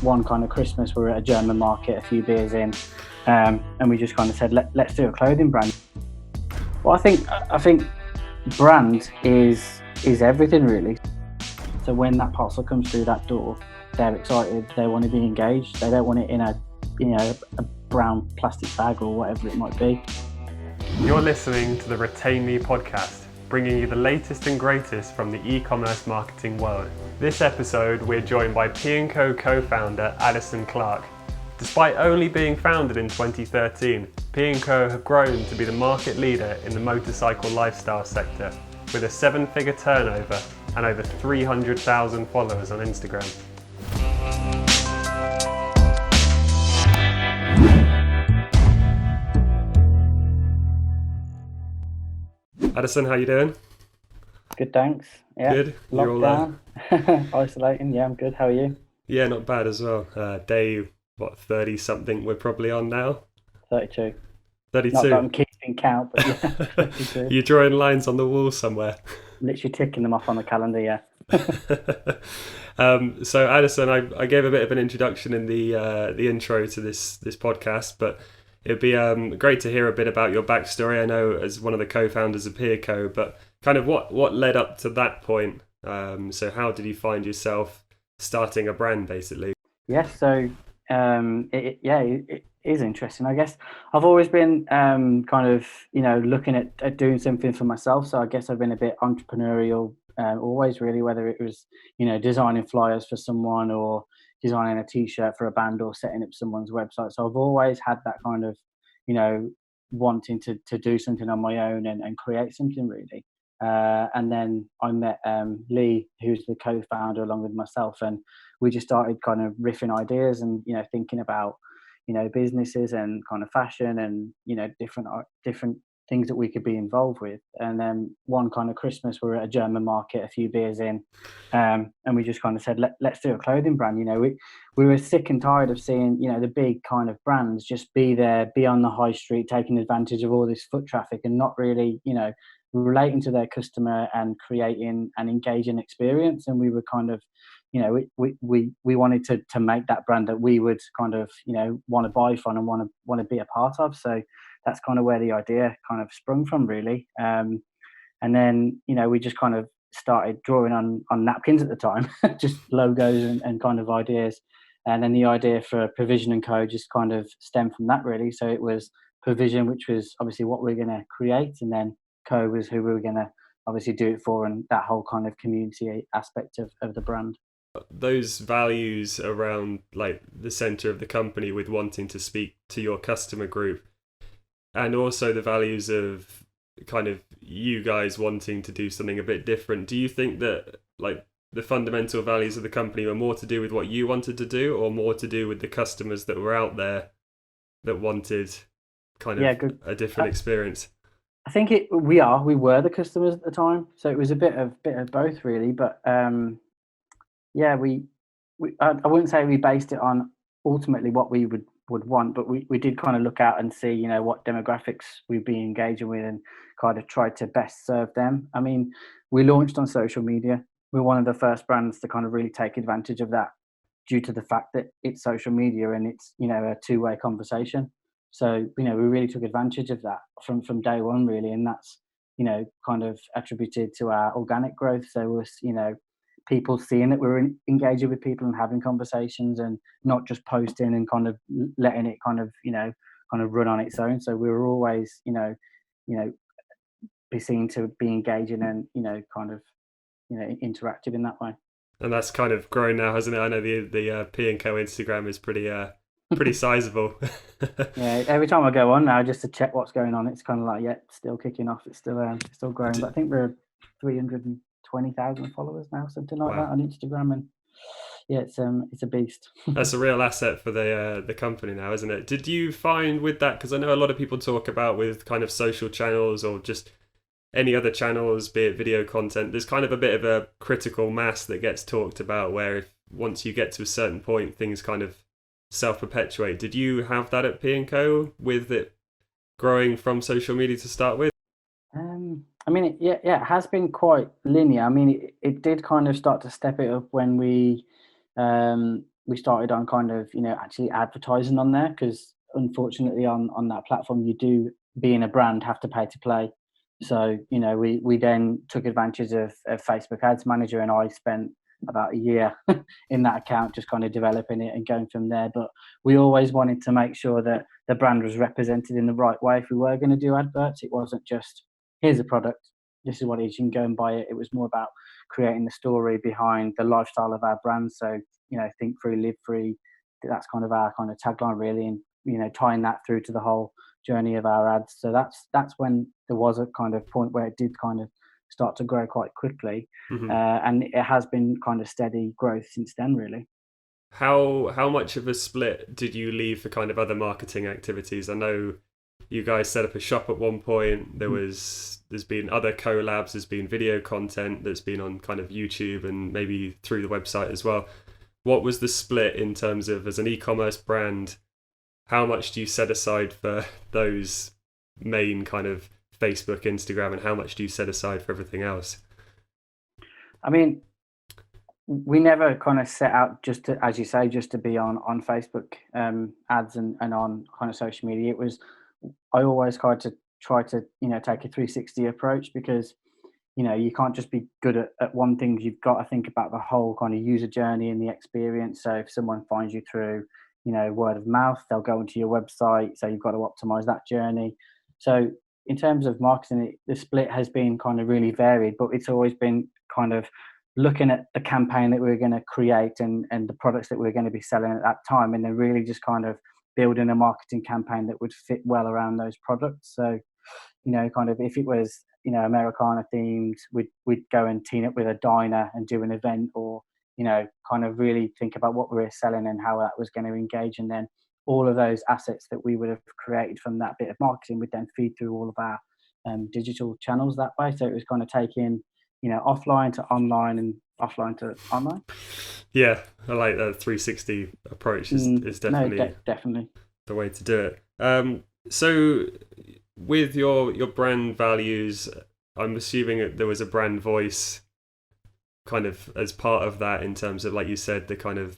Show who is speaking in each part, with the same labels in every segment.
Speaker 1: one kind of Christmas, we were at a German market, a few beers in, and we just kind of said, let's do a clothing brand. Well, I think brand is everything really. So when that parcel comes through that door, they're excited, they want to be engaged, they don't want it in a brown plastic bag or whatever it might be.
Speaker 2: You're listening to the RETAIN.ME podcast, bringing you the latest and greatest from the e-commerce marketing world. This episode, we're joined by P&Co co-founder Adison Clark. Despite only being founded in 2013, P&Co have grown to be the market leader in the motorcycle lifestyle sector, with a 7-figure turnover and over 300,000 followers on Instagram. Adison, how you doing?
Speaker 1: Good, thanks. Yeah.
Speaker 2: Good. You're all
Speaker 1: lockdown, isolating. Yeah, I'm good. How are you?
Speaker 2: Yeah, not bad as well. Day 30 something we're probably on now.
Speaker 1: 32.
Speaker 2: 32.
Speaker 1: Not that I'm keeping count, but yeah, 32.
Speaker 2: You're drawing lines on the wall somewhere.
Speaker 1: Literally ticking them off on the calendar. Yeah.
Speaker 2: So Adison, I gave a bit of an introduction in the intro to this podcast, but it'd be great to hear a bit about your backstory. I know as one of the co-founders of Pianco, but kind of what led up to that point. So how did you find yourself starting a brand, basically?
Speaker 1: Yes. So it is interesting. I guess I've always been kind of looking at doing something for myself. So I guess I've been a bit entrepreneurial always, really, whether it was designing flyers for someone or designing a t-shirt for a band or setting up someone's website. So I've always had that kind of wanting to do something on my own and create something, really. And then I met Lee, who's the co-founder, along with myself, and we just started kind of riffing ideas and thinking about businesses and kind of fashion and different things that we could be involved with. And then one kind of Christmas, we were at a German market, a few beers in, and we just kind of said, let's do a clothing brand. We were sick and tired of seeing the big kind of brands just be on the high street, taking advantage of all this foot traffic and not really relating to their customer and creating an engaging experience. And we were kind of we wanted to make that brand that we would kind of want to buy from and want to be a part of. So that's kind of where the idea kind of sprung from, really. And then we just kind of started drawing on napkins at the time, just logos and kind of ideas. And then the idea for P&Co just kind of stemmed from that, really. So it was Provision, which was obviously what we're going to create, and then Co was who we were going to obviously do it for, and that whole kind of community aspect of the brand.
Speaker 2: Those values around like the center of the company with wanting to speak to your customer group, and also the values of kind of you guys wanting to do something a bit different. Do you think that like the fundamental values of the company were more to do with what you wanted to do, or more to do with the customers that were out there that wanted kind of a different experience?
Speaker 1: I think we were the customers at the time, so it was a bit of both, really. But I wouldn't say we based it on ultimately what we would want, but we did kind of look out and see what demographics we'd be engaging with and kind of try to best serve them. I mean, we launched on social media. We're one of the first brands to kind of really take advantage of that, due to the fact that it's social media and it's a two-way conversation. So we really took advantage of that from day one, really, and that's kind of attributed to our organic growth. So it was people seeing that we were engaging with people and having conversations and not just posting and kind of letting it kind of run on its own. So we were always be seen to be engaging and kind of interactive in that way.
Speaker 2: And that's kind of grown now, hasn't it? I know the P&Co Instagram is pretty sizable.
Speaker 1: Yeah, every time I go on now just to check what's going on, it's kind of like still kicking off. It's still growing. But I think we're 320,000 followers now, something like that on Instagram, and it's a beast.
Speaker 2: That's a real asset for the company now, isn't it? Did you find with that, because I know a lot of people talk about with kind of social channels or just any other channels, be it video content, there's kind of a bit of a critical mass that gets talked about where once you get to a certain point, things kind of self-perpetuate. Did you have that at P&Co with it growing from social media to start with?
Speaker 1: I mean, it has been quite linear. I mean, it did kind of start to step it up when we we started on kind of, actually advertising on there, because unfortunately on that platform, you do, being a brand, have to pay to play. So, we then took advantage of Facebook Ads Manager, and I spent about a year in that account, just kind of developing it and going from there. But we always wanted to make sure that the brand was represented in the right way. If we were going to do adverts, it wasn't just, here's a product, this is what it is, you can go and buy it. It was more about creating the story behind the lifestyle of our brand. So, think free, live free. That's kind of our kind of tagline, really, and tying that through to the whole journey of our ads. So that's when there was a kind of point where it did kind of start to grow quite quickly, and it has been kind of steady growth since then, really.
Speaker 2: How much of a split did you leave for kind of other marketing activities? I know you guys set up a shop at one point. There's been other collabs, there's been video content that's been on kind of YouTube and maybe through the website as well. What was the split in terms of, as an e-commerce brand, how much do you set aside for those main kind of Facebook, Instagram, and how much do you set aside for everything else?
Speaker 1: I mean, we never kind of set out just to, as you say, just to be on Facebook ads and on kind of social media. It was, I always try to take a 360 approach, because you can't just be good at one thing. You've got to think about the whole kind of user journey and the experience. So if someone finds you through word of mouth, they'll go into your website, so you've got to optimize that journey. So in terms of marketing, the split has been kind of really varied, but it's always been kind of looking at the campaign that we're going to create and the products that we're going to be selling at that time, and then really just kind of building a marketing campaign that would fit well around those products. So kind of, if it was Americana themed, we'd go and team up with a diner and do an event, or kind of really think about what we were selling and how that was going to engage. And then all of those assets that we would have created from that bit of marketing would then feed through all of our digital channels that way. So it was kind of taking, offline to online and offline to online.
Speaker 2: Yeah, I like that 360 approach is definitely,
Speaker 1: definitely
Speaker 2: the way to do it. So with your brand values, I'm assuming that there was a brand voice kind of as part of that, in terms of, like you said, the kind of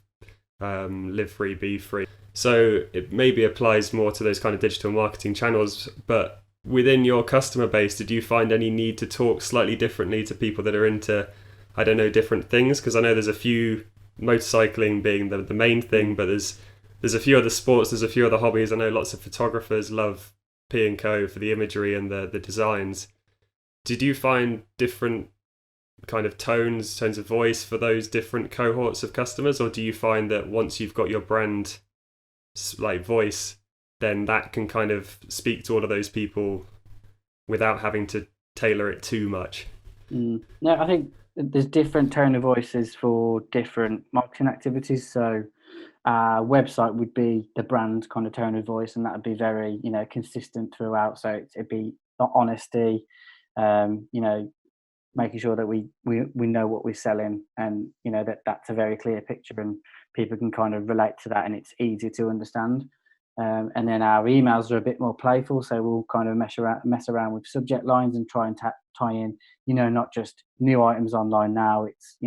Speaker 2: live free, be free. So it maybe applies more to those kind of digital marketing channels, but within your customer base, did you find any need to talk slightly differently to people that are into, I don't know, different things? Because I know there's a few, motorcycling being the main thing, but there's a few other sports, there's a few other hobbies. I know lots of photographers love P&Co for the imagery and the designs. Did you find different kind of tones of voice for those different cohorts of customers, or do you find that once you've got your brand like voice, then that can kind of speak to all of those people without having to tailor it too much?
Speaker 1: No, I think there's different tone of voices for different marketing activities. So website would be the brand kind of tone of voice, and that would be very consistent throughout. So it'd be the honesty, making sure that we know what we're selling, and that's a very clear picture and people can kind of relate to that, and it's easy to understand. And then our emails are a bit more playful, so we'll kind of mess around with subject lines and try and tie in, not just new items online now, it's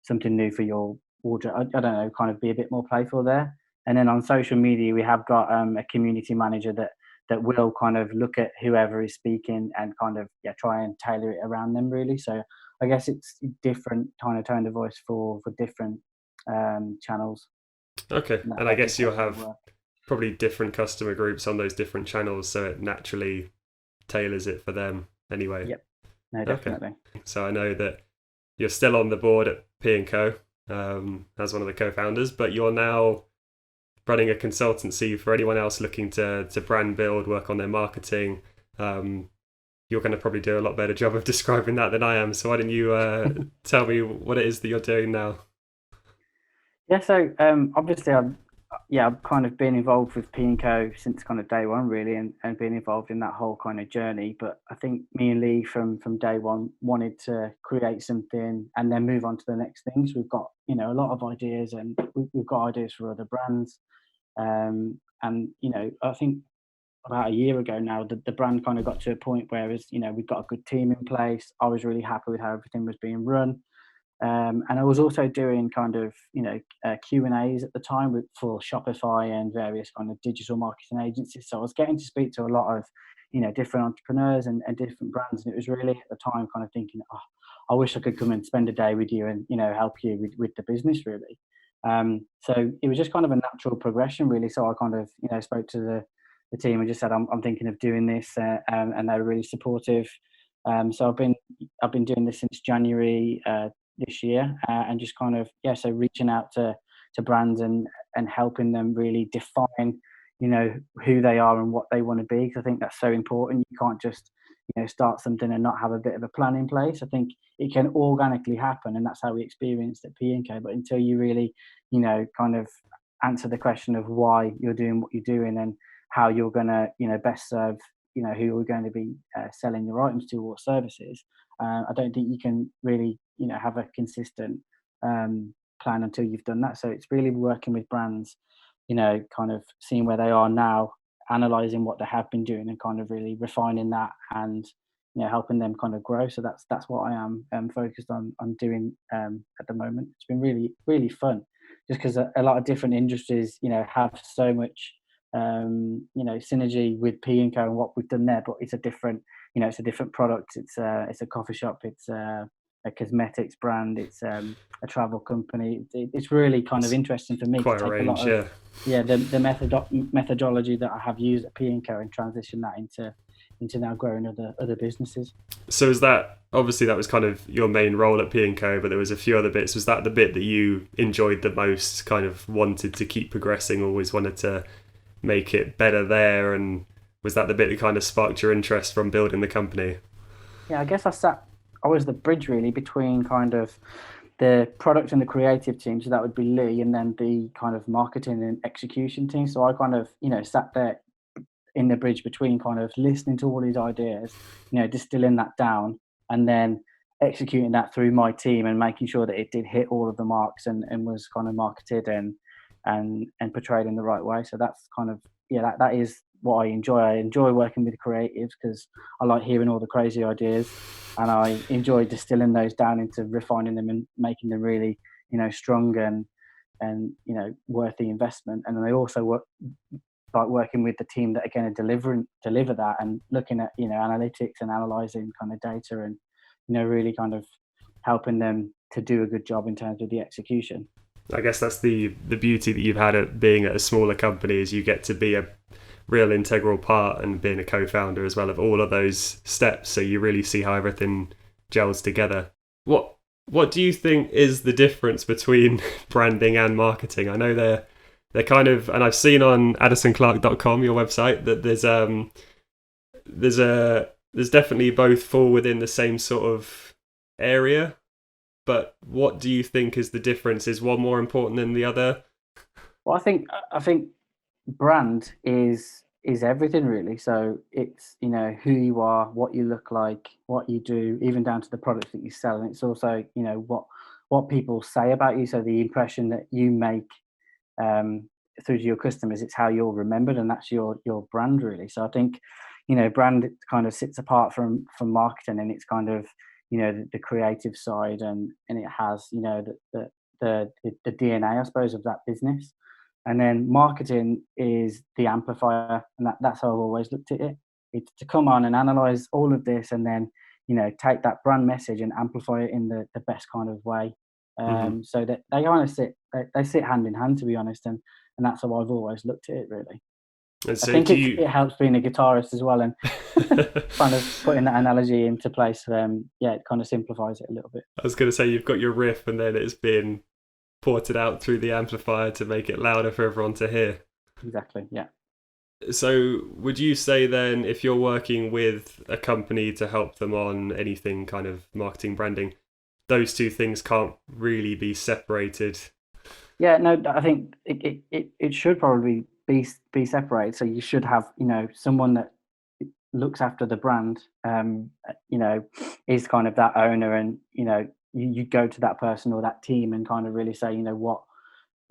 Speaker 1: something new for your wardrobe. I don't know, kind of be a bit more playful there. And then on social media, we have got a community manager that will kind of look at whoever is speaking and kind of try and tailor it around them, really. So I guess it's different kind of tone of voice for different channels.
Speaker 2: Okay, and I guess you'll have probably different customer groups on those different channels, so it naturally tailors it for them anyway.
Speaker 1: Yep, no, definitely.
Speaker 2: Okay. So I know that you're still on the board at P&Co as one of the co-founders, but you're now running a consultancy for anyone else looking to brand build, work on their marketing. You're going to probably do a lot better job of describing that than I am. So why don't you tell me what it is that you're doing now?
Speaker 1: Yeah, so obviously I've kind of been involved with Pianco since kind of day one, really, and been involved in that whole kind of journey. But I think me and Lee from day one wanted to create something and then move on to the next things. We've got a lot of ideas, and we've got ideas for other brands. And I think about a year ago now, the brand kind of got to a point where we've got a good team in place. I was really happy with how everything was being run. And I was also doing kind of, Q&As at the time for Shopify and various kind of digital marketing agencies. So I was getting to speak to a lot of, different entrepreneurs and different brands. And it was really at the time kind of thinking, oh, I wish I could come and spend a day with you and, help you with the business really. So it was just kind of a natural progression really. So I kind of, spoke to the team and just said, I'm thinking of doing this, and they were really supportive. So I've been doing this since January this year, and just kind of so reaching out to brands and helping them really define who they are and what they want to be, because I think that's so important. You can't just start something and not have a bit of a plan in place. I think it can organically happen, and that's how we experienced at P&Co. But until you really kind of answer the question of why you're doing what you're doing and how you're going to best serve who you're going to be selling your items to or services, I don't think you can really have a consistent plan until you've done that. So it's really working with brands, kind of seeing where they are now, analyzing what they have been doing, and kind of really refining that, and helping them kind of grow. So that's what I am focused on doing at the moment. It's been really fun, just because a lot of different industries have so much synergy with P&Co and what we've done there, but it's a different product. It's a coffee shop, it's a cosmetics brand, it's a travel company. It's really kind of interesting for me to
Speaker 2: Quite a
Speaker 1: take a lot
Speaker 2: range,
Speaker 1: of
Speaker 2: yeah.
Speaker 1: the methodology that I have used at P&Co and transition that into now growing other businesses.
Speaker 2: So is that, obviously that was kind of your main role at P&Co, but there was a few other bits. Was that the bit that you enjoyed the most, kind of wanted to keep progressing, always wanted to make it better there, and was that the bit that kind of sparked your interest from building the company?
Speaker 1: Yeah, I guess I was the bridge really between kind of the product and the creative team. So that would be Lee, and then the kind of marketing and execution team. So I kind of, sat there in the bridge between kind of listening to all these ideas, distilling that down, and then executing that through my team and making sure that it did hit all of the marks and was kind of marketed and portrayed in the right way. So that's kind of, that is what I enjoy. I enjoy working with creatives because I like hearing all the crazy ideas, and I enjoy distilling those down into refining them and making them really, strong and worth the investment. And then I also like working with the team that are going to deliver that, and looking at analytics and analyzing kind of data, and really kind of helping them to do a good job in terms of the execution.
Speaker 2: I guess that's the beauty that you've had at being at a smaller company, is you get to be a real integral part, and being a co-founder as well, of all of those steps, so you really see how everything gels together. What do you think is the difference between branding and marketing? I know they're kind of, and I've seen on AdisonClark.com, your website, that there's definitely both fall within the same sort of area. But what do you think is the difference? Is one more important than the other?
Speaker 1: Well, I think brand is everything really. So it's who you are, what you look like, what you do, even down to the products that you sell, and it's also what people say about you. So the impression that you make through to your customers, it's how you're remembered, and that's your brand really. So I think brand kind of sits apart from marketing, and it's kind of the creative side, and it has the DNA, I suppose, of that business. And then marketing is the amplifier, and that's how I've always looked at it. It's to come on and analyze all of this, and then take that brand message and amplify it in the best kind of way. So that they kind of they sit hand in hand, to be honest, and that's how I've always looked at it really.
Speaker 2: And
Speaker 1: I
Speaker 2: so
Speaker 1: think
Speaker 2: do you?
Speaker 1: it helps being a guitarist as well, and kind of putting that analogy into place. It kind of simplifies it a little bit.
Speaker 2: I was going to say, you've got your riff, and then it's been ported out through the amplifier to make it louder for everyone to hear.
Speaker 1: Exactly. Yeah.
Speaker 2: So would you say then, if you're working with a company to help them on anything kind of marketing, branding, those two things can't really be separated?
Speaker 1: Yeah. No, I think it should probably be separated. So you should have someone that looks after the brand, is kind of that owner, and you go to that person or that team and kind of really say, what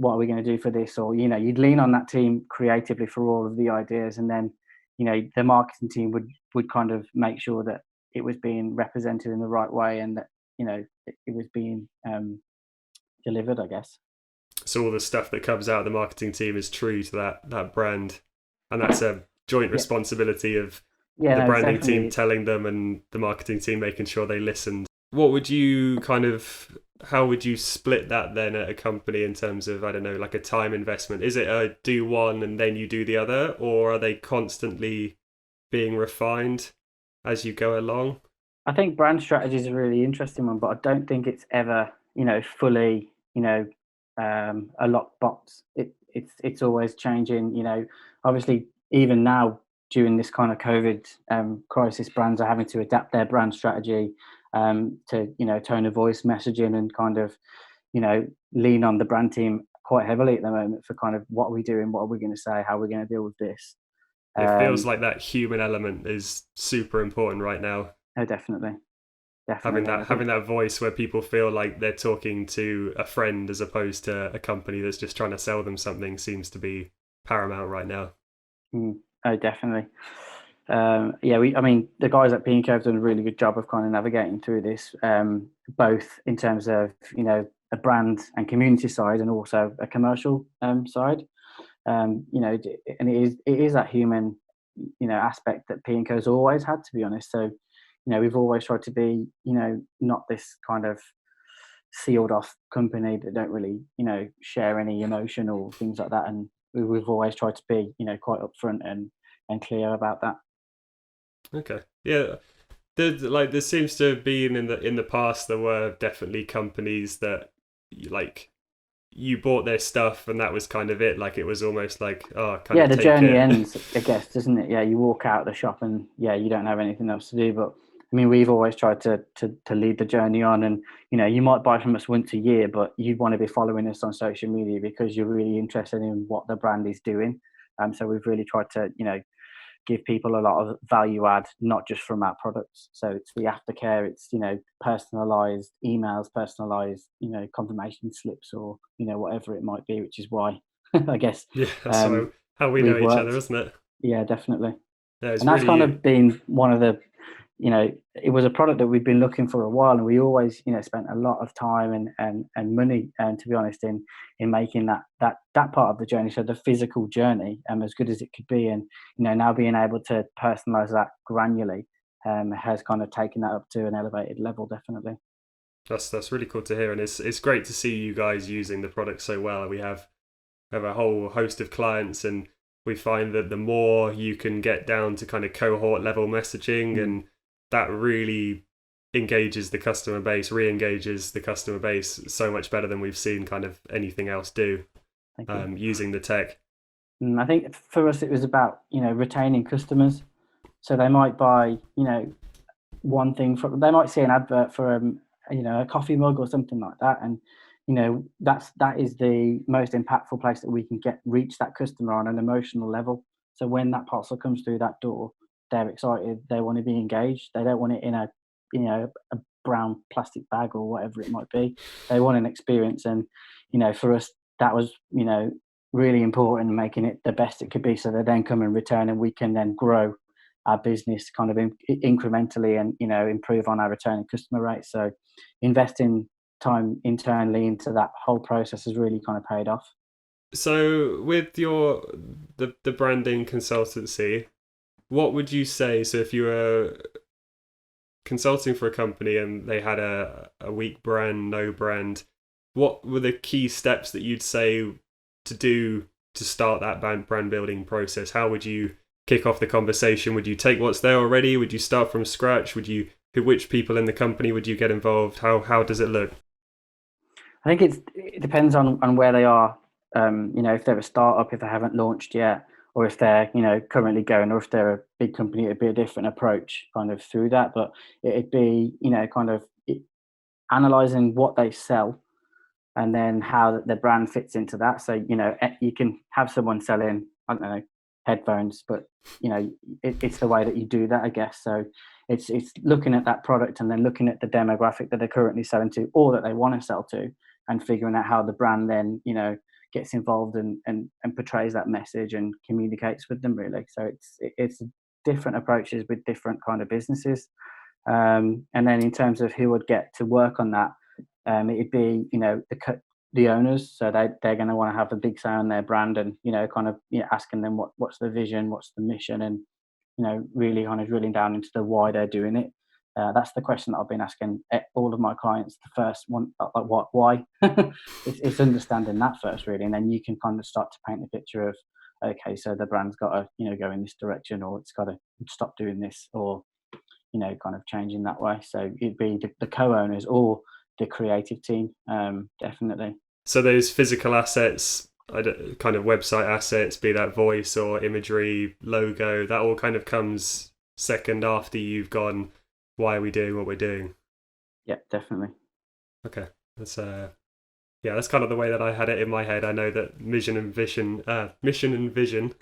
Speaker 1: are we going to do for this, or you'd lean on that team creatively for all of the ideas, and then the marketing team would kind of make sure that it was being represented in the right way, and that it was being delivered, I guess.
Speaker 2: So all the stuff that comes out of the marketing team is true to that brand, and that's a joint
Speaker 1: Yeah,
Speaker 2: responsibility of
Speaker 1: yeah,
Speaker 2: the
Speaker 1: no, it's
Speaker 2: branding team
Speaker 1: definitely.
Speaker 2: telling them and the marketing team making sure they listened. What would you kind of how would you split that then at a company in terms of, I don't know, like a time investment? Is it a do one and then you do the other, or are they constantly being refined as you go along?
Speaker 1: I think brand strategy is a really interesting one, but I don't think it's ever, fully, a lockbox. It's always changing. Obviously, even now during this kind of COVID crisis, brands are having to adapt their brand strategy to, tone of voice, messaging, and kind of, lean on the brand team quite heavily at the moment for kind of what are we doing, what are we going to say, how are we going to deal with this.
Speaker 2: It feels
Speaker 1: Um,
Speaker 2: like that human element is super important right now.
Speaker 1: oh, definitely,
Speaker 2: Having
Speaker 1: definitely.
Speaker 2: that
Speaker 1: I
Speaker 2: having
Speaker 1: think.
Speaker 2: that voice where people feel like they're talking to a friend as opposed to a company that's just trying to sell them something seems to be paramount right now.
Speaker 1: Oh, definitely. Yeah, I mean, the guys at Pianco have done a really good job of kind of navigating through this, both in terms of a brand and community side, and also a commercial side. And it is that human, aspect that Pianco's always had, to be honest. So, we've always tried to be, not this kind of sealed off company that don't really, share any emotion or things like that. And we've always tried to be, quite upfront and clear about that.
Speaker 2: Okay, yeah. There seems to have been in the past there were definitely companies that like you bought their stuff and that was kind of it. Like it was almost like, oh, kind
Speaker 1: Yeah,
Speaker 2: of
Speaker 1: the
Speaker 2: take
Speaker 1: journey
Speaker 2: it.
Speaker 1: ends, I guess, doesn't it? Yeah, you walk out the shop and yeah, you don't have anything else to do. But I mean, we've always tried to lead the journey on, and you might buy from us once a year, but you'd want to be following us on social media because you're really interested in what the brand is doing. So we've really tried to give people a lot of value add, not just from our products. So it's the aftercare, it's personalized emails, personalized confirmation slips, or whatever it might be, which is why I guess
Speaker 2: Yeah, that's
Speaker 1: um,
Speaker 2: how we know
Speaker 1: we've
Speaker 2: each other,
Speaker 1: worked.
Speaker 2: isn't it?
Speaker 1: Yeah, definitely.
Speaker 2: Yeah, it's
Speaker 1: And that's kind
Speaker 2: really
Speaker 1: of been one of the, it was a product that we've been looking for a while, and we always, spent a lot of time and money, and to be honest, in making that part of the journey, so the physical journey, as good as it could be, and now being able to personalize that granularly, has kind of taken that up to an elevated level, definitely.
Speaker 2: that's really cool to hear, and it's great to see you guys using the product so well. We have a whole host of clients, and we find that the more you can get down to kind of cohort level messaging,
Speaker 1: Mm,
Speaker 2: and that really engages the customer base, re-engages the customer base so much better than we've seen kind of anything else do
Speaker 1: thank you.
Speaker 2: using the tech.
Speaker 1: I think for us, it was about retaining customers. So they might buy one thing from, they might see an advert for a coffee mug or something like that, and that is the most impactful place that we can reach that customer on an emotional level. So when that parcel comes through that door, they're excited, they want to be engaged, they don't want it in a brown plastic bag or whatever it might be. They want an experience, and for us that was really important, making it the best it could be, so they then come and return, and we can then grow our business kind of incrementally, and improve on our returning customer rate. So investing time internally into that whole process has really kind of paid off.
Speaker 2: So with the branding consultancy, what would you say? So if you were consulting for a company and they had a weak brand, no brand, what were the key steps that you'd say to do to start that brand building process? How would you kick off the conversation? Would you take what's there already? Would you start from scratch? Which people in the company would you get involved? How does it look?
Speaker 1: I think it depends on where they are. If they're a startup, if they haven't launched yet, or if they're currently going, or if they're a big company, it'd be a different approach kind of through that. But it'd be kind of analyzing what they sell, and then how the brand fits into that. So you can have someone selling, I don't know, headphones, but it's the way that you do that, I guess. So it's looking at that product, and then looking at the demographic that they're currently selling to, or that they want to sell to, and figuring out how the brand then gets involved and portrays that message and communicates with them, really. So it's different approaches with different kind of businesses. And then in terms of who would get to work on that, it'd be, the owners. So they're going to want to have a big say on their brand, and, kind of, asking them what's the vision, what's the mission, and, really kind of drilling down into the why they're doing it. That's the question that I've been asking all of my clients. The first one, like what, why? It's understanding that first, really, and then you can kind of start to paint a picture of, okay, so the brand's got to, go in this direction, or it's got to stop doing this, or, kind of changing that way. So it'd be the co-owners or the creative team, definitely.
Speaker 2: So those physical assets, kind of website assets, be that voice or imagery, logo, that all kind of comes second after you've gone, why are we doing what we're doing?
Speaker 1: Yeah, definitely.
Speaker 2: Okay, that's that's kind of the way that I had it in my head. I know that mission and vision,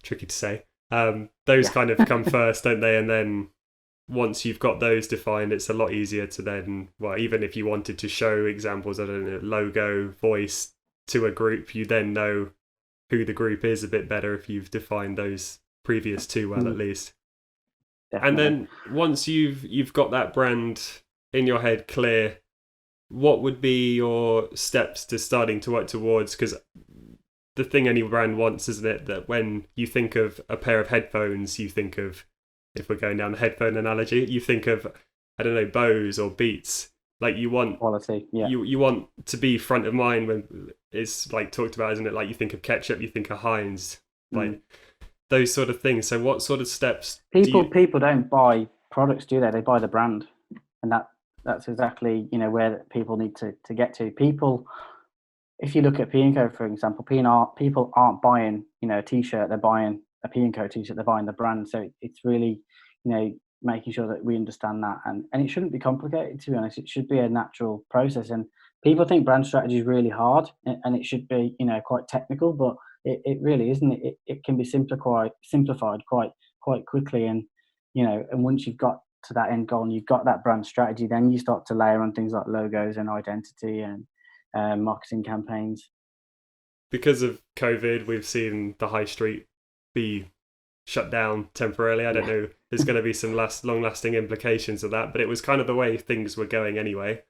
Speaker 2: tricky to say. Those kind of come first, don't they? And then once you've got those defined, it's a lot easier to then, well, even if you wanted to show examples, I don't know, logo, voice to a group, you then know who the group is a bit better if you've defined those previous two well, at least.
Speaker 1: Definitely.
Speaker 2: And then once you've got that brand in your head clear, what would be your steps to starting to work towards? Because the thing any brand wants, isn't it, that when you think of a pair of headphones, you think of, if we're going down the headphone analogy, you think of, I don't know, Bose or Beats. Like you want
Speaker 1: quality, yeah.
Speaker 2: You want to be front of mind when it's like talked about, isn't it? Like you think of ketchup, you think of Heinz, like those sort of things. So what sort of steps?
Speaker 1: People don't buy products, do they? They buy the brand, and that's exactly, where people need to get to. People, if you look at Pianco, for example, people aren't buying, a t-shirt, they're buying a Pianco t-shirt, they're buying the brand. So it's really, making sure that we understand that, and it shouldn't be complicated, to be honest. It should be a natural process, and people think brand strategy is really hard, and it should be, quite technical, but it really isn't. It can be simplified quite quickly, and, and once you've got to that end goal and you've got that brand strategy, then you start to layer on things like logos and identity and marketing campaigns.
Speaker 2: Because of COVID, we've seen the high street be shut down temporarily. I don't know, there's going to be some long-lasting implications of that, but it was kind of the way things were going anyway.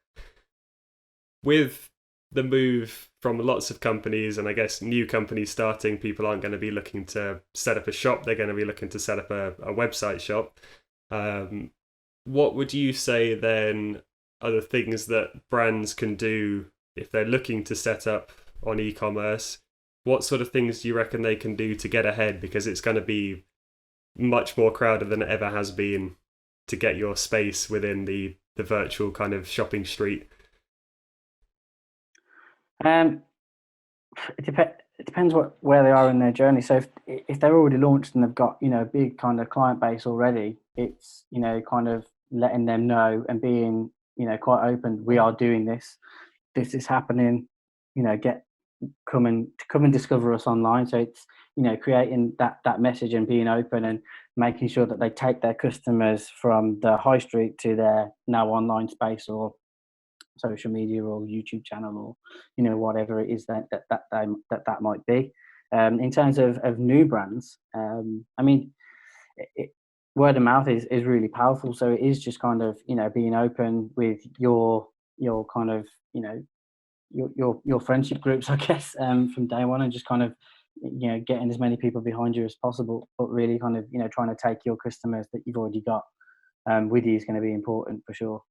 Speaker 2: With the move from lots of companies, and I guess new companies starting, people aren't going to be looking to set up a shop, they're going to be looking to set up a website shop. What would you say then are the things that brands can do if they're looking to set up on e-commerce? What sort of things do you reckon they can do to get ahead? Because it's going to be much more crowded than it ever has been to get your space within the virtual kind of shopping street.
Speaker 1: It depends where they are in their journey. So if they're already launched and they've got, a big kind of client base already, it's, kind of letting them know and being, quite open. We are doing this. This is happening. Come and discover us online. So it's, creating that message and being open and making sure that they take their customers from the high street to their now online space or social media or YouTube channel, or whatever it is that might be. In terms of new brands, I mean, word of mouth is really powerful. So it is just kind of, being open with your kind of, your friendship groups, I guess, from day one, and just kind of, getting as many people behind you as possible, but really kind of, trying to take your customers that you've already got with you is going to be important for sure.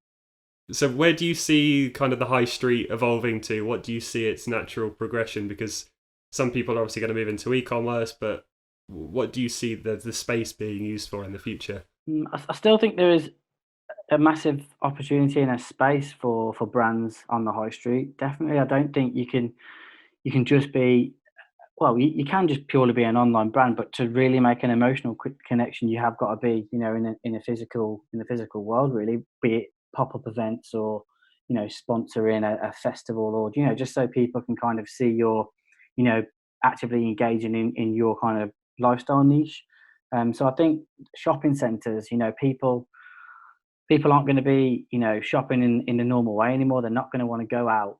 Speaker 2: So where do you see kind of the high street evolving to? What do you see its natural progression? Because some people are obviously going to move into e-commerce, but what do you see the space being used for in the future?
Speaker 1: I still think there is a massive opportunity and a space for brands on the high street. Definitely, I don't think you can just be, well, you can just purely be an online brand, but to really make an emotional quick connection, you have got to be, in the physical world, really, be it pop-up events or, sponsoring a festival, or, just so people can kind of see your, actively engaging in your kind of lifestyle niche. So I think shopping centres, people aren't going to be, shopping in the normal way anymore. They're not going to want to go out,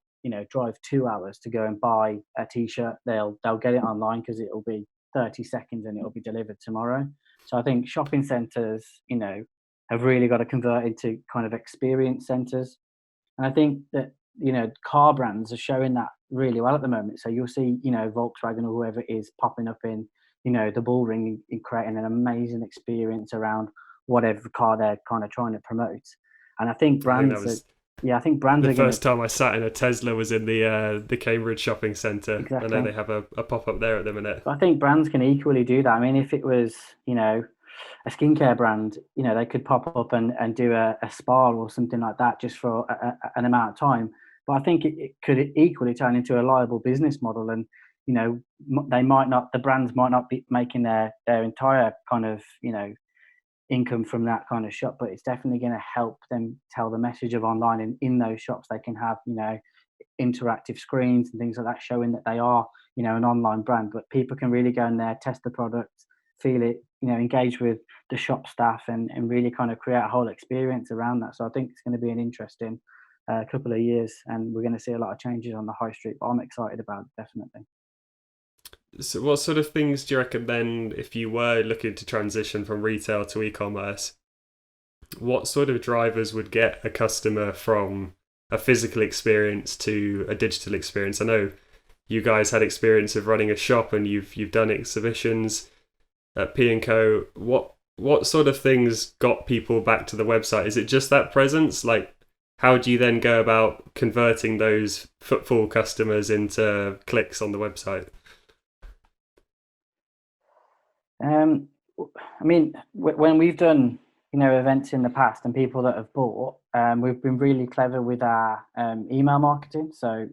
Speaker 1: drive 2 hours to go and buy a t-shirt. They'll get it online because it'll be 30 seconds and it'll be delivered tomorrow. So I think shopping centres, have really got to convert into kind of experience centers. And I think that, car brands are showing that really well at the moment. So you'll see, Volkswagen or whoever it is popping up in, the bull ring and creating an amazing experience around whatever car they're kind of trying to promote. And I think
Speaker 2: I think that
Speaker 1: brands are,
Speaker 2: was
Speaker 1: yeah, I think brands
Speaker 2: the
Speaker 1: are going to,
Speaker 2: first time I sat in a Tesla was in the Cambridge shopping centre. I know
Speaker 1: exactly.
Speaker 2: they have a pop up there at the minute.
Speaker 1: I think brands can equally do that. I mean, if it was, a skincare brand, they could pop up and do a spa or something like that just for an amount of time. But I think it could equally turn into a liable business model. And, they might not, the brands might not be making their entire kind of, income from that kind of shop, but it's definitely going to help them tell the message of online. And in those shops, they can have, interactive screens and things like that showing that they are, an online brand. But people can really go in there, test the product, feel it, engage with the shop staff, and really kind of create a whole experience around that. So I think it's going to be an interesting couple of years, and we're going to see a lot of changes on the high street, but I'm excited about it, definitely.
Speaker 2: So, what sort of things do you reckon then, if you were looking to transition from retail to e-commerce, what sort of drivers would get a customer from a physical experience to a digital experience? I know you guys had experience of running a shop, and you've done exhibitions at P&Co. What sort of things got people back to the website? Is it just that presence? Like, how do you then go about converting those footfall customers into clicks on the website?
Speaker 1: Um, I mean, when we've done, events in the past and people that have bought, we've been really clever with our email marketing. So,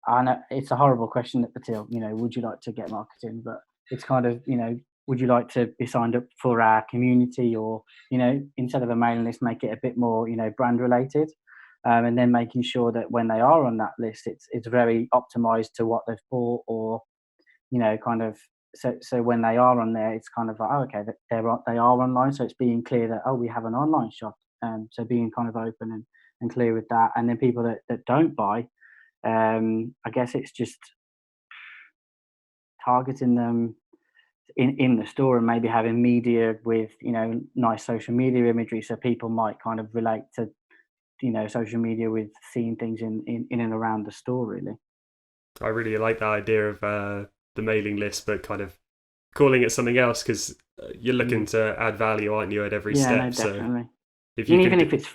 Speaker 1: I know it's a horrible question at the till, would you like to get marketing? But it's kind of, would you like to be signed up for our community, or, instead of a mailing list, make it a bit more, brand related. And then making sure that when they are on that list, it's very optimized to what they've bought, or, kind of, so when they are on there, it's kind of like, oh, okay, they are online. So it's being clear that, oh, we have an online shop. So being kind of open and clear with that. And then people that don't buy, I guess it's just targeting them in the store, and maybe having media with, nice social media imagery, so people might kind of relate to, social media with seeing things in and around the store, really.
Speaker 2: I really like the idea of the mailing list, but kind of calling it something else, because you're looking to add value, aren't you, at every
Speaker 1: Yeah, no,
Speaker 2: step? So
Speaker 1: definitely.
Speaker 2: if
Speaker 1: I
Speaker 2: you
Speaker 1: mean,
Speaker 2: can
Speaker 1: even
Speaker 2: do,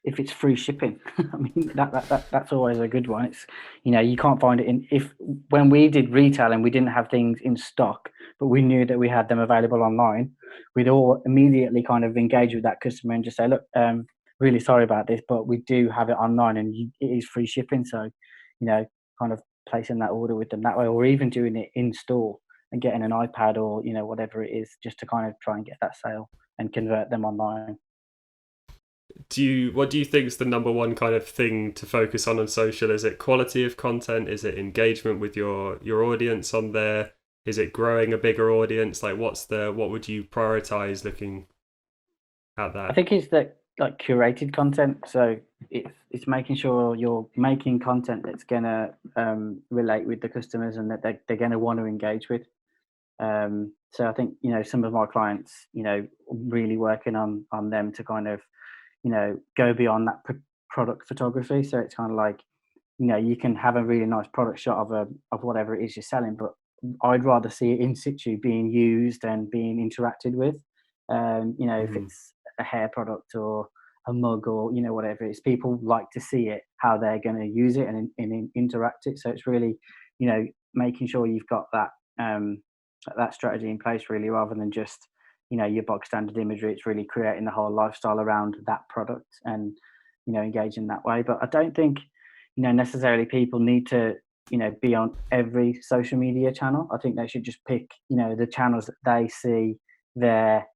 Speaker 1: if it's free shipping, I mean that's always a good one. It's, you can't find it in, if when we did retail and we didn't have things in stock, but we knew that we had them available online, we'd all immediately kind of engage with that customer and just say, look, really sorry about this, but we do have it online, and it is free shipping. So, kind of placing that order with them that way, or even doing it in store and getting an iPad, or whatever it is, just to kind of try and get that sale and convert them online.
Speaker 2: what do you think is the number one kind of thing to focus on social? Is it quality of content? Is it engagement with your audience on there? Is it growing a bigger audience? Like, what would you prioritize looking at
Speaker 1: I
Speaker 2: that?
Speaker 1: think it's that, like, curated content. So it's making sure you're making content that's gonna relate with the customers, and that they're gonna want to engage with. So I think, some of my clients, really working on them to kind of, go beyond that product photography. So it's kind of like, you can have a really nice product shot of whatever it is you're selling, but I'd rather see it in situ being used and being interacted with. If
Speaker 2: Mm-hmm.
Speaker 1: it's a hair product or a mug, or whatever it is, people like to see it, how they're going to use it and interact it. So it's really, making sure you've got that strategy in place, really, rather than just, your bog standard imagery. It's really creating the whole lifestyle around that product, and engaging that way. But I don't think, necessarily people need to, be on every social media channel. I think they should just pick, the channels that they see their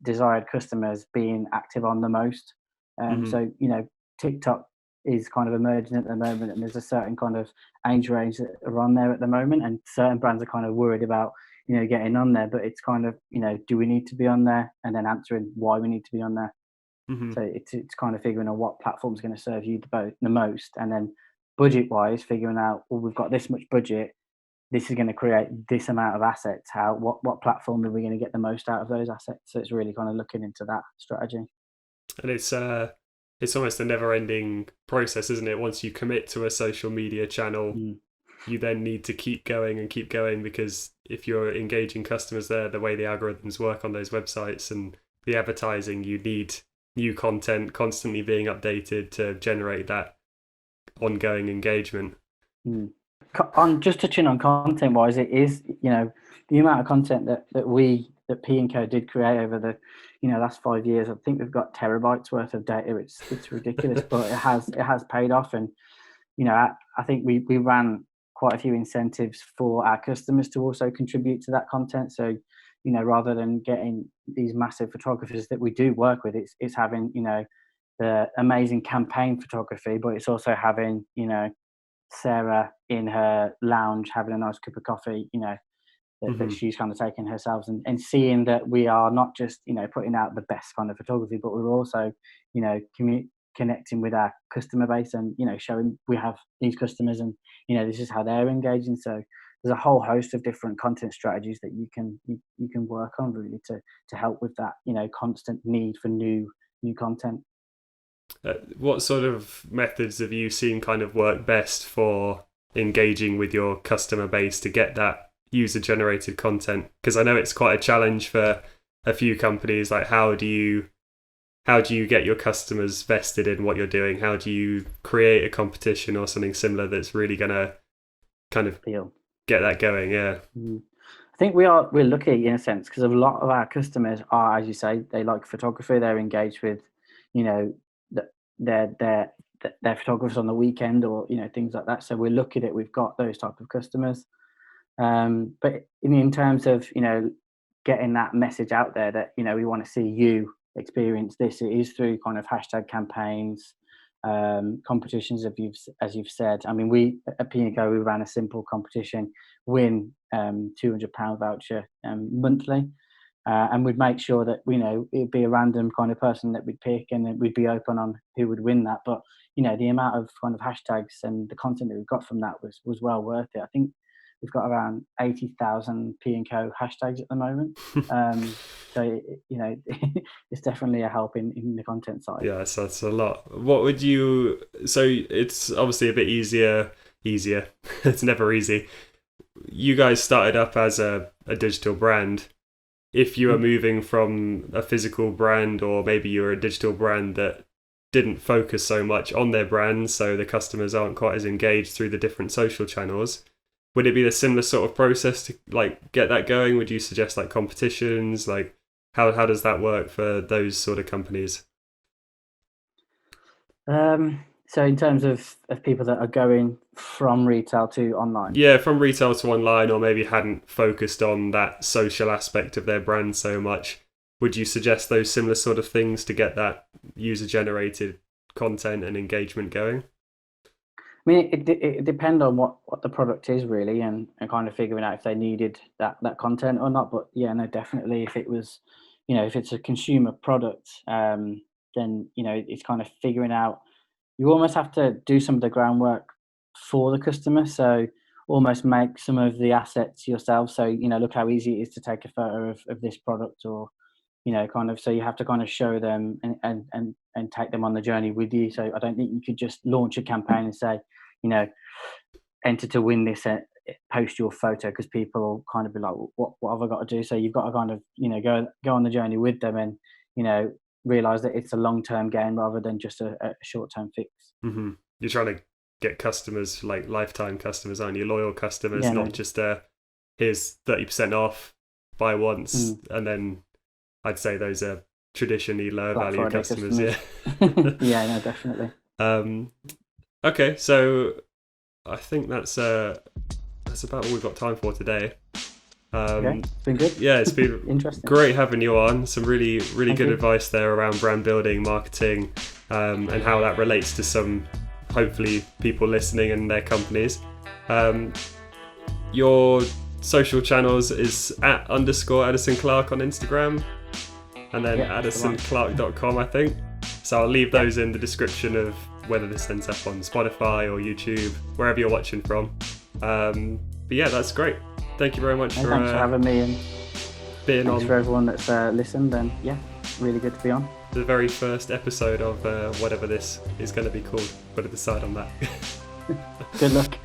Speaker 1: desired customers being active on the most.
Speaker 2: Mm-hmm.
Speaker 1: So, TikTok is kind of emerging at the moment, and there's a certain kind of age range that are on there at the moment, and certain brands are kind of worried about, getting on there. But it's kind of, do we need to be on there, and then answering why we need to be on there.
Speaker 2: Mm-hmm.
Speaker 1: So it's kind of figuring out what platform is going to serve you the most, and then budget wise, figuring out, well, we've got this much budget. this is going to create this amount of assets. What platform are we going to get the most out of those assets? So it's really kind of looking into that strategy.
Speaker 2: And it's almost a never-ending process, isn't it? Once you commit to a social media channel, you then need to keep going and keep going, because if you're engaging customers there, the way the algorithms work on those websites and the advertising, you need new content constantly being updated to generate that ongoing engagement.
Speaker 1: On just touching on content wise, it is, the amount of content that P&Co did create over the last 5 years. I think we've got terabytes worth of data. It's ridiculous, but it has paid off. And I think we ran quite a few incentives for our customers to also contribute to that content. So rather than getting these massive photographers that we do work with, it's having the amazing campaign photography, but it's also having Sarah in her lounge having a nice cup of coffee, that she's kind of taking herself, and seeing that we are not just putting out the best kind of photography, but we're also connecting with our customer base, and showing we have these customers, and this is how they're engaging. So there's a whole host of different content strategies that you can work on, really, to help with that constant need for new content.
Speaker 2: What sort of methods have you seen kind of work best for engaging with your customer base to get that user generated content? Because I know it's quite a challenge for a few companies. Like, how do you get your customers vested in what you're doing? How do you create a competition or something similar that's really gonna kind of get that going? Yeah.
Speaker 1: I think we're lucky in a sense, because a lot of our customers are, as you say, they like photography. They're engaged with their photographers on the weekend, or things like that. So we're lucky that we've got those type of customers. But in terms of getting that message out there that we want to see you experience this, it is through kind of hashtag campaigns, competitions, as you've said. I mean, we at Pianco, we ran a simple competition, win £200 voucher monthly. And we'd make sure that it'd be a random kind of person that we'd pick, and then we'd be open on who would win that. But the amount of kind of hashtags and the content that we got from that was well worth it. I think we've got around 80,000 P&Co hashtags at the moment. So it's definitely a help in the content side.
Speaker 2: Yeah, so that's a lot. What would you? So it's obviously a bit easier. It's never easy. You guys started up as a digital brand. If you are moving from a physical brand, or maybe you're a digital brand that didn't focus so much on their brand, so the customers aren't quite as engaged through the different social channels, would it be a similar sort of process to get that going? Would you suggest competitions? How does that work for those sort of companies?
Speaker 1: So in terms of people that are going from retail to online?
Speaker 2: Yeah, from retail to online, or maybe hadn't focused on that social aspect of their brand so much. Would you suggest those similar sort of things to get that user-generated content and engagement going?
Speaker 1: I mean, it depends on what the product is, really, and kind of figuring out if they needed that content or not. But yeah, no, definitely, if it was, if it's a consumer product, then it's kind of figuring out. You almost have to do some of the groundwork for the customer. So almost make some of the assets yourself. So, look how easy it is to take a photo of this product, or, so you have to kind of show them and take them on the journey with you. So I don't think you could just launch a campaign and say, enter to win this, post your photo, because people will kind of be like, what have I got to do? So you've got to kind of, go on the journey with them, and, realize that it's a long-term game rather than just a short-term fix.
Speaker 2: Mm-hmm. You're trying to get customers, like lifetime customers, aren't you? Loyal customers, not just here's 30% off, buy once, and then I'd say those are traditionally lower
Speaker 1: Black
Speaker 2: value
Speaker 1: Friday
Speaker 2: customers. Yeah.
Speaker 1: Yeah, no, definitely.
Speaker 2: Okay, so I think that's about all we've got time for today.
Speaker 1: Okay, it's been good.
Speaker 2: Yeah, it's been
Speaker 1: interesting.
Speaker 2: Great having you on. Some really
Speaker 1: Thank
Speaker 2: good
Speaker 1: you.
Speaker 2: advice there around brand building, marketing, and how that relates to some, hopefully, people listening and their companies. Your social channels is @_Adison Clark on Instagram, and then AdisonClark.com, I think. So I'll leave those in the description of whether this ends up on Spotify or YouTube, wherever you're watching from. But yeah, that's great. Thank you very much
Speaker 1: And thanks for having me, and
Speaker 2: being
Speaker 1: thanks
Speaker 2: on
Speaker 1: for everyone that's listened. And yeah, really good to be on.
Speaker 2: the very first episode of whatever this is going to be called. Got to decide on that.
Speaker 1: Good luck.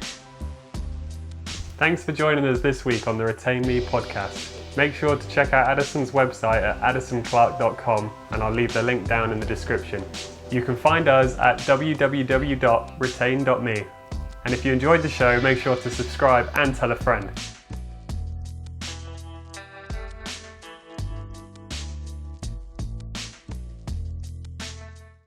Speaker 2: Thanks for joining us this week on the RETAIN.ME podcast. Make sure to check out Adison's website at adisonclark.com, and I'll leave the link down in the description. You can find us at www.retain.me. And if you enjoyed the show, make sure to subscribe and tell a friend.